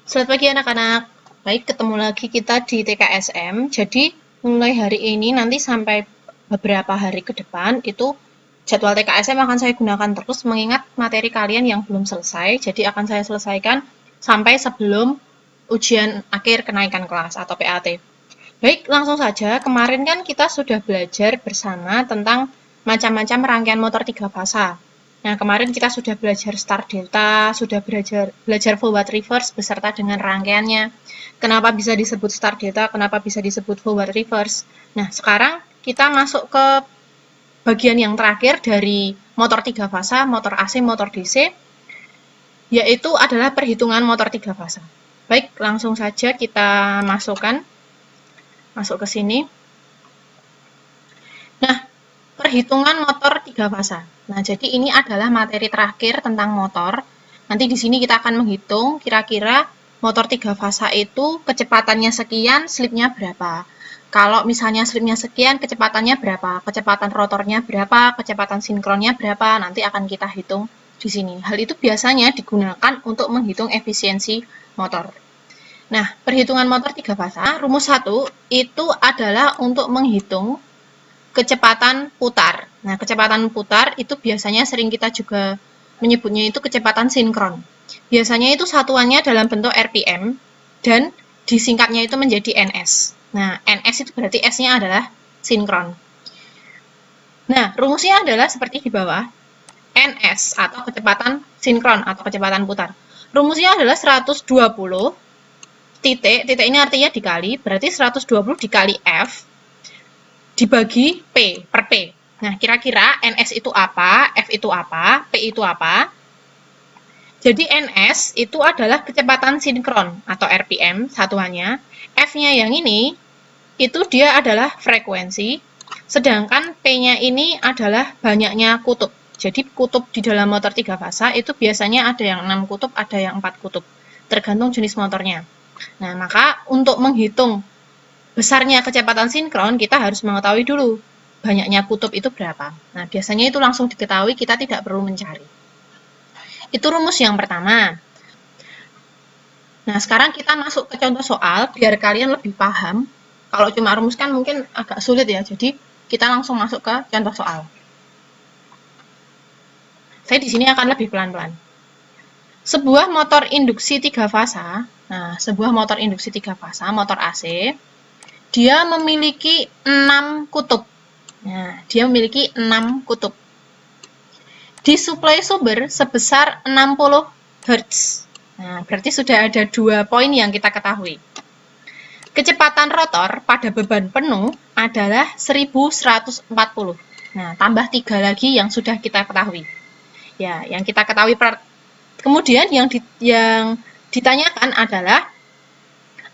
Selamat pagi anak-anak. Baik, ketemu lagi kita di TKSM. Jadi, mulai hari ini nanti sampai beberapa hari ke depan itu jadwal TKSM akan saya gunakan terus mengingat materi kalian yang belum selesai. Jadi akan saya selesaikan sampai sebelum ujian akhir kenaikan kelas atau PAT. Baik, langsung saja. Kemarin kan kita sudah belajar bersama tentang macam-macam rangkaian motor 3 fasa. Nah, kemarin kita sudah belajar start delta, sudah belajar forward reverse beserta dengan rangkaiannya. Kenapa bisa disebut start delta, kenapa bisa disebut forward reverse. Nah, sekarang kita masuk ke bagian yang terakhir dari motor 3 fasa, motor AC, motor DC, yaitu adalah perhitungan motor 3 fasa. Baik, langsung saja kita masuk ke sini. Nah, perhitungan motor 3 fasa. Nah, jadi ini adalah materi terakhir tentang motor. Nanti di sini kita akan menghitung kira-kira motor 3 fasa itu kecepatannya sekian, slipnya berapa. Kalau misalnya slipnya sekian, kecepatannya berapa, kecepatan rotornya berapa, kecepatan sinkronnya berapa, nanti akan kita hitung di sini. Hal itu biasanya digunakan untuk menghitung efisiensi motor. Nah, perhitungan motor 3 fasa, rumus 1 itu adalah untuk menghitung kecepatan putar. Nah, kecepatan putar itu biasanya sering kita juga menyebutnya itu kecepatan sinkron. Biasanya itu satuannya dalam bentuk RPM dan disingkatnya itu menjadi NS. Nah, NS itu berarti S-nya adalah sinkron. Nah, rumusnya adalah seperti di bawah. NS atau kecepatan sinkron atau kecepatan putar. Rumusnya adalah 120 titik ini artinya dikali, berarti 120 dikali F dibagi P per P. Nah, kira-kira NS itu apa, F itu apa, P itu apa? Jadi NS itu adalah kecepatan sinkron atau RPM satuannya. F-nya yang ini, itu dia adalah frekuensi, sedangkan P-nya ini adalah banyaknya kutub. Jadi kutub di dalam motor 3 fasa itu biasanya ada yang 6 kutub, ada yang 4 kutub, tergantung jenis motornya. Nah, maka untuk menghitung besarnya kecepatan sinkron, kita harus mengetahui dulu banyaknya kutub itu berapa. Nah, biasanya itu langsung diketahui, kita tidak perlu mencari. Itu rumus yang pertama. Nah, sekarang kita masuk ke contoh soal, biar kalian lebih paham. Kalau cuma rumus kan mungkin agak sulit ya, jadi kita langsung masuk ke contoh soal. Saya di sini akan lebih pelan-pelan. Sebuah motor induksi 3 fasa, nah, sebuah motor induksi 3 fasa, motor AC, dia memiliki 6 kutub. Nah, dia memiliki 6 kutub. Disuplai sumber sebesar 60 Hz. Nah, berarti sudah ada 2 poin yang kita ketahui. Kecepatan rotor pada beban penuh adalah 1140. Nah, tambah 3 lagi yang sudah kita ketahui. Ya, yang kita ketahui kemudian yang ditanyakan adalah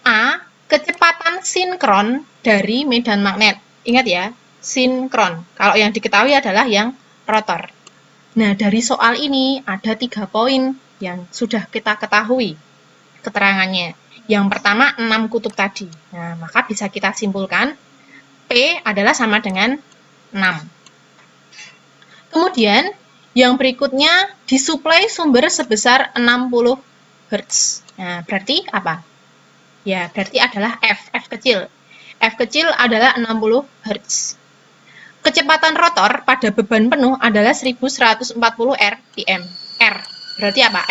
A, kecepatan sinkron dari medan magnet. Ingat ya, sinkron. Kalau yang diketahui adalah yang rotor. Nah, dari soal ini ada 3 poin yang sudah kita ketahui keterangannya. Yang pertama, 6 kutub tadi. Nah, maka bisa kita simpulkan P adalah sama dengan 6. Kemudian, yang berikutnya disuplai sumber sebesar 60 Hz. Nah, berarti apa? Ya, berarti adalah F kecil. F kecil adalah 60 Hz. Kecepatan rotor pada beban penuh adalah 1140 rpm. R berarti apa?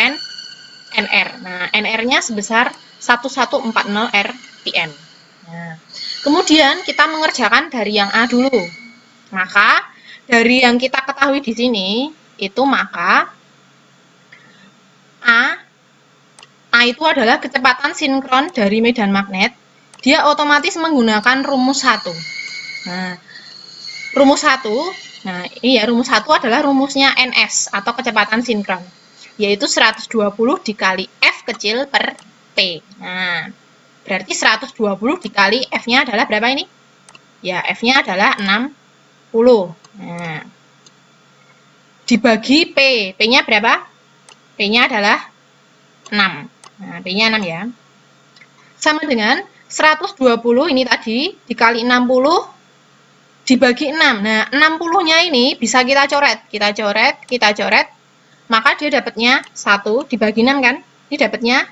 NR. Nah, NR-nya sebesar 1140 rpm. Nah, kemudian kita mengerjakan dari yang A dulu. Maka dari yang kita ketahui di sini itu maka A itu adalah kecepatan sinkron dari medan magnet. Dia otomatis menggunakan rumus 1. Nah, rumus 1, nah ini ya rumus 1 adalah rumusnya NS atau kecepatan sinkron, yaitu 120 dikali F kecil per P. Nah, berarti 120 dikali F-nya adalah berapa ini? Ya, F-nya adalah 60. Nah, dibagi P. P-nya berapa? P-nya adalah 6. Nah, P-nya 6 ya. Sama dengan 120 ini tadi dikali 60 dibagi 6. Nah, 60-nya ini bisa kita coret. Kita coret. Maka dia dapatnya 1 dibagi 6 kan? Ini dapatnya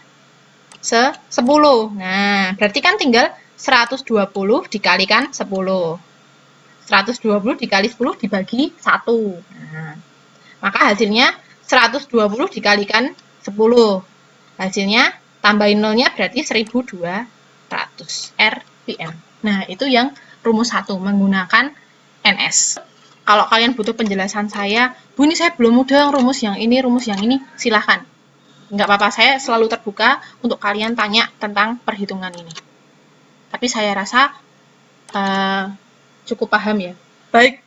10. Nah, berarti kan tinggal 120 dikalikan 10. 120 dikali 10 dibagi 1. Nah, maka hasilnya 120 dikalikan 10. Hasilnya tambahin nolnya berarti 1200 rpm. Nah, itu yang rumus 1 menggunakan NS. Kalau kalian butuh penjelasan saya, Bu ini saya belum mudah rumus yang ini, silahkan. Nggak apa-apa, saya selalu terbuka untuk kalian tanya tentang perhitungan ini. Tapi saya rasa cukup paham ya. Baik,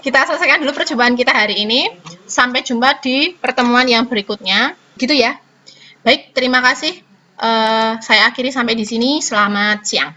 kita selesaikan dulu percobaan kita hari ini. Sampai jumpa di pertemuan yang berikutnya. Gitu ya. Baik, terima kasih. Saya akhiri sampai di sini. Selamat siang.